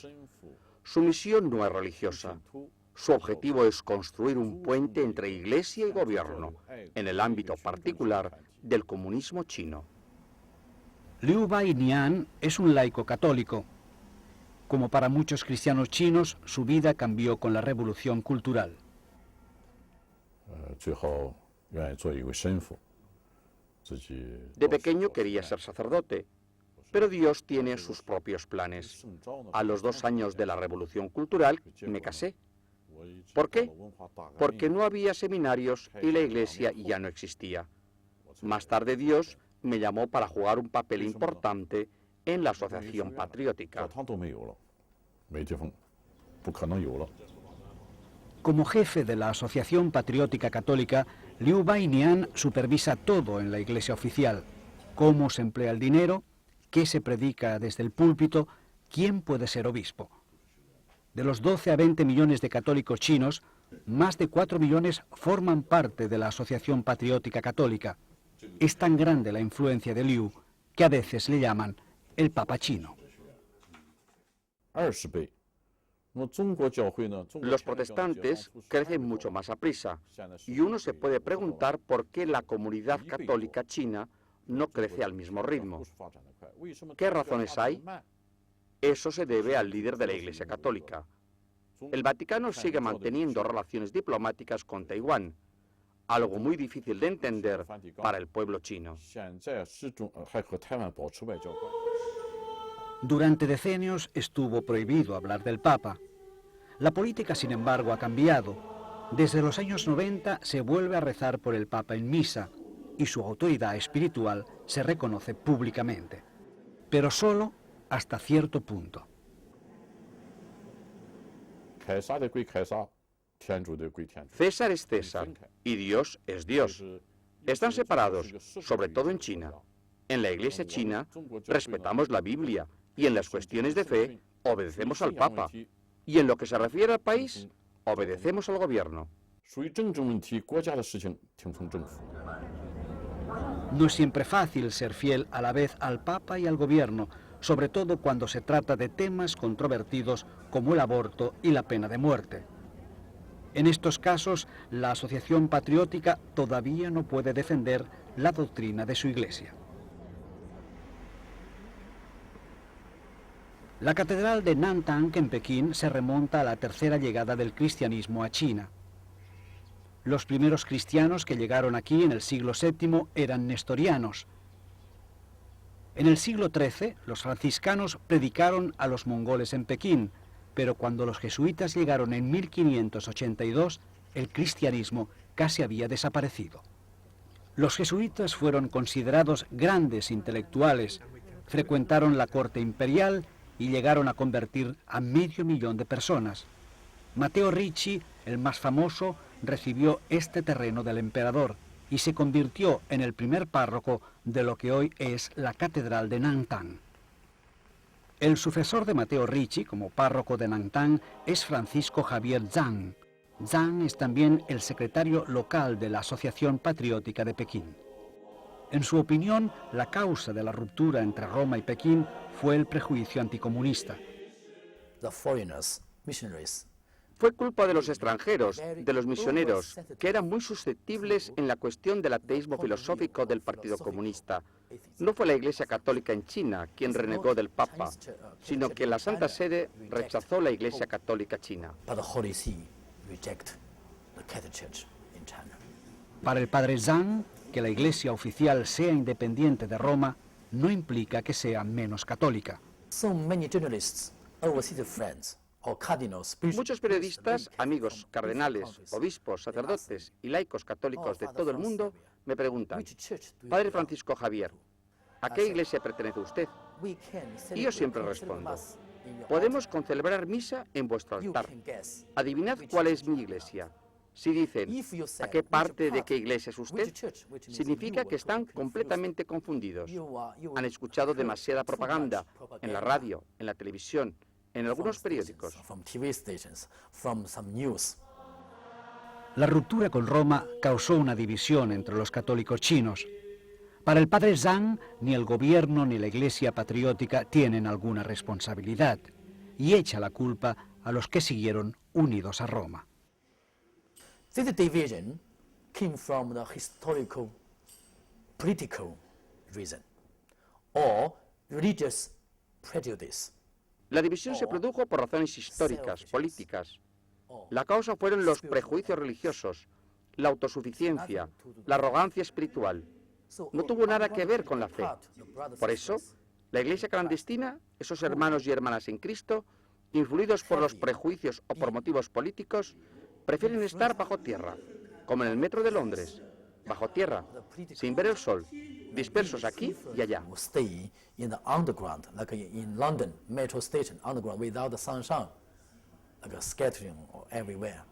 chinos. Su misión no es religiosa. Su objetivo es construir un puente entre Iglesia y gobierno, en el ámbito particular del comunismo chino. Liu Bainian es un laico católico. Como para muchos cristianos chinos, su vida cambió con la revolución cultural. De pequeño quería ser sacerdote, pero Dios tiene sus propios planes. A los 2 años de la revolución cultural me casé. ¿Por qué? Porque no había seminarios y la iglesia ya no existía. Más tarde Dios me llamó para jugar un papel importante en la asociación patriótica. Como jefe de la Asociación Patriótica Católica, Liu Bainian supervisa todo en la iglesia oficial: cómo se emplea el dinero, qué se predica desde el púlpito, quién puede ser obispo. De los 12 a 20 millones de católicos chinos, más de 4 millones forman parte de la Asociación Patriótica Católica. Es tan grande la influencia de Liu que a veces le llaman el Papa chino. Los protestantes crecen mucho más a prisa y uno se puede preguntar por qué la comunidad católica china no crece al mismo ritmo. ¿Qué razones hay? Eso se debe al líder de la Iglesia Católica. El Vaticano sigue manteniendo relaciones diplomáticas con Taiwán, algo muy difícil de entender para el pueblo chino. Durante decenios estuvo prohibido hablar del Papa. La política, sin embargo, ha cambiado. Desde los años 90 se vuelve a rezar por el Papa en misa y su autoridad espiritual se reconoce públicamente, pero solo hasta cierto punto. César es César y Dios es Dios. Están separados, sobre todo en China. En la Iglesia china respetamos la Biblia y en las cuestiones de fe obedecemos al Papa. Y en lo que se refiere al país, obedecemos al gobierno. No es siempre fácil ser fiel a la vez al Papa y al gobierno, sobre todo cuando se trata de temas controvertidos como el aborto y la pena de muerte. En estos casos, la Asociación Patriótica todavía no puede defender la doctrina de su iglesia. La catedral de Nantang en Pekín se remonta a la tercera llegada del cristianismo a China. Los primeros cristianos que llegaron aquí en el siglo VII eran nestorianos. En el siglo XIII, los franciscanos predicaron a los mongoles en Pekín, pero cuando los jesuitas llegaron en 1582, el cristianismo casi había desaparecido. Los jesuitas fueron considerados grandes intelectuales, frecuentaron la corte imperial y llegaron a convertir a 500.000 de personas. Matteo Ricci, el más famoso, recibió este terreno del emperador y se convirtió en el primer párroco de lo que hoy es la Catedral de Nantang. El sucesor de Matteo Ricci como párroco de Nantang es Francisco Javier Zhang. Zhang es también el secretario local de la Asociación Patriótica de Pekín. En su opinión, la causa de la ruptura entre Roma y Pekín fue el prejuicio anticomunista. Fue culpa de los extranjeros, de los misioneros, que eran muy susceptibles en la cuestión del ateísmo filosófico del Partido Comunista. No fue la Iglesia Católica en China quien renegó del Papa, sino que la Santa Sede rechazó la Iglesia Católica china. Para el padre Zhang, que la Iglesia oficial sea independiente de Roma no implica que sea menos católica. Muchos periodistas, amigos, cardenales, obispos, sacerdotes y laicos católicos de todo el mundo me preguntan: Padre Francisco Javier, ¿a qué iglesia pertenece usted? Y yo siempre respondo: podemos concelebrar misa en vuestro altar. Adivinad cuál es mi iglesia. Si dicen, ¿a qué parte de qué iglesia es usted?, significa que están completamente confundidos. Han escuchado demasiada propaganda en la radio, en la televisión, en algunos periódicos. La ruptura con Roma causó una división entre los católicos chinos. Para el padre Zhang, ni el gobierno ni la Iglesia Patriótica tienen alguna responsabilidad. y echa la culpa a los que siguieron unidos a Roma. This division came from the historical, political reason or religious prejudice. La división se produjo por razones históricas, políticas. La causa fueron los prejuicios religiosos, la autosuficiencia, la arrogancia espiritual. No tuvo nada que ver con la fe. Por eso, la iglesia clandestina, esos hermanos y hermanas en Cristo, influidos por los prejuicios o por motivos políticos, prefieren estar bajo tierra, como en el metro de Londres, bajo tierra, sin ver el sol, dispersos aquí y allá. Stay in the underground, like in London metro station, underground without the sunshine, like scattering everywhere.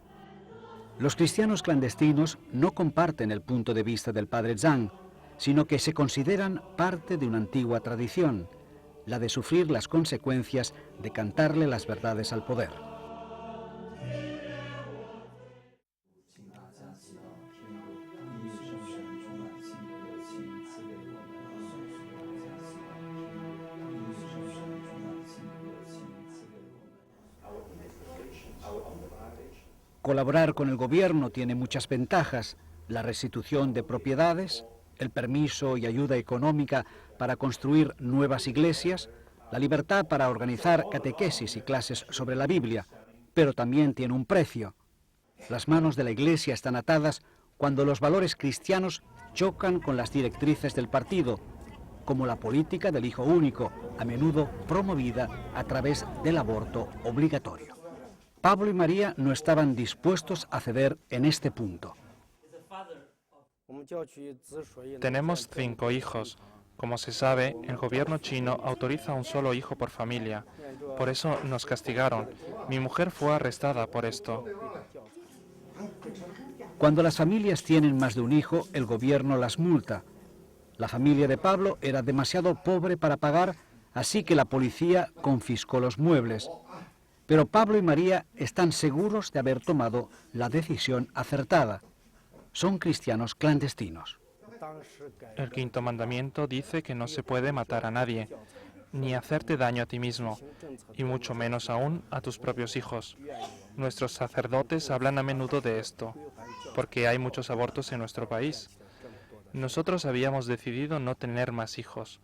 Los cristianos clandestinos no comparten el punto de vista del padre Zhang, sino que se consideran parte de una antigua tradición, la de sufrir las consecuencias de cantarle las verdades al poder. Colaborar con el gobierno tiene muchas ventajas: la restitución de propiedades, el permiso y ayuda económica para construir nuevas iglesias, la libertad para organizar catequesis y clases sobre la Biblia, pero también tiene un precio. Las manos de la Iglesia están atadas cuando los valores cristianos chocan con las directrices del partido, como la política del hijo único, a menudo promovida a través del aborto obligatorio. Pablo y María no estaban dispuestos a ceder en este punto. Tenemos 5 hijos. Como se sabe, el gobierno chino autoriza un solo hijo por familia. Por eso nos castigaron. Mi mujer fue arrestada por esto. Cuando las familias tienen más de un hijo, el gobierno las multa. La familia de Pablo era demasiado pobre para pagar, así que la policía confiscó los muebles. Pero Pablo y María están seguros de haber tomado la decisión acertada. Son cristianos clandestinos. El 5.º mandamiento dice que no se puede matar a nadie, ni hacerte daño a ti mismo, y mucho menos aún a tus propios hijos. Nuestros sacerdotes hablan a menudo de esto, porque hay muchos abortos en nuestro país. Nosotros habíamos decidido no tener más hijos,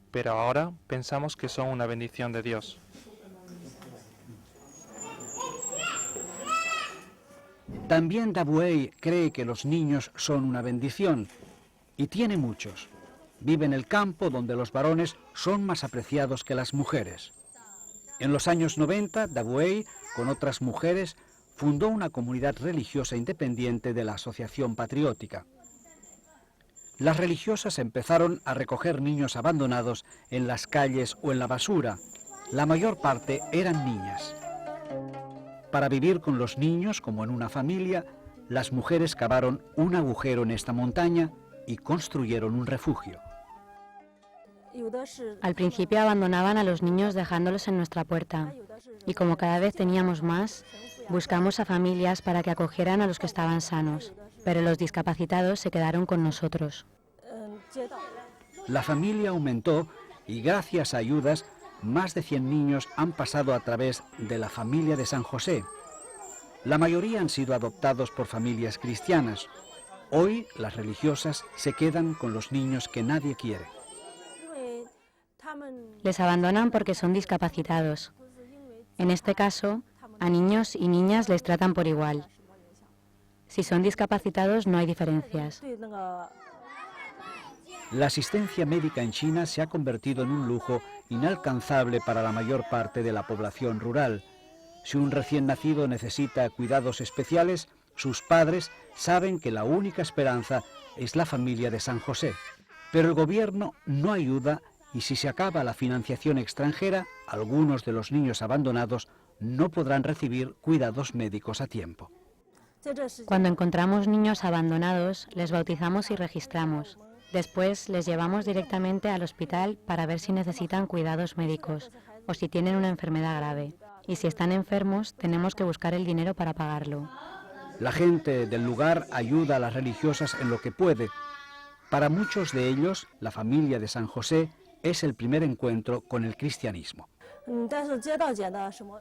pero ahora pensamos que son una bendición de Dios. También Dabuey cree que los niños son una bendición, y tiene muchos. Vive en el campo donde los varones son más apreciados que las mujeres. En los años 90, Dabuey, con otras mujeres, fundó una comunidad religiosa independiente de la Asociación Patriótica. Las religiosas empezaron a recoger niños abandonados en las calles o en la basura. La mayor parte eran niñas. Para vivir con los niños como en una familia, las mujeres cavaron un agujero en esta montaña y construyeron un refugio. Al principio abandonaban a los niños dejándolos en nuestra puerta, y como cada vez teníamos más, buscamos a familias para que acogieran a los que estaban sanos, pero los discapacitados se quedaron con nosotros. La familia aumentó y gracias a ayudas, más de 100 niños han pasado a través de la familia de San José. La mayoría han sido adoptados por familias cristianas. Hoy las religiosas se quedan con los niños que nadie quiere. Les abandonan porque son discapacitados. En este caso, a niños y niñas les tratan por igual. Si son discapacitados no hay diferencias. La asistencia médica en China se ha convertido en un lujo inalcanzable para la mayor parte de la población rural. Si un recién nacido necesita cuidados especiales, sus padres saben que la única esperanza es la familia de San José. Pero el gobierno no ayuda y si se acaba la financiación extranjera, algunos de los niños abandonados no podrán recibir cuidados médicos a tiempo. Cuando encontramos niños abandonados, les bautizamos y registramos. Después les llevamos directamente al hospital para ver si necesitan cuidados médicos o si tienen una enfermedad grave. Y si están enfermos, tenemos que buscar el dinero para pagarlo. La gente del lugar ayuda a las religiosas en lo que puede. Para muchos de ellos, la familia de San José es el primer encuentro con el cristianismo. 但是街道姐的什么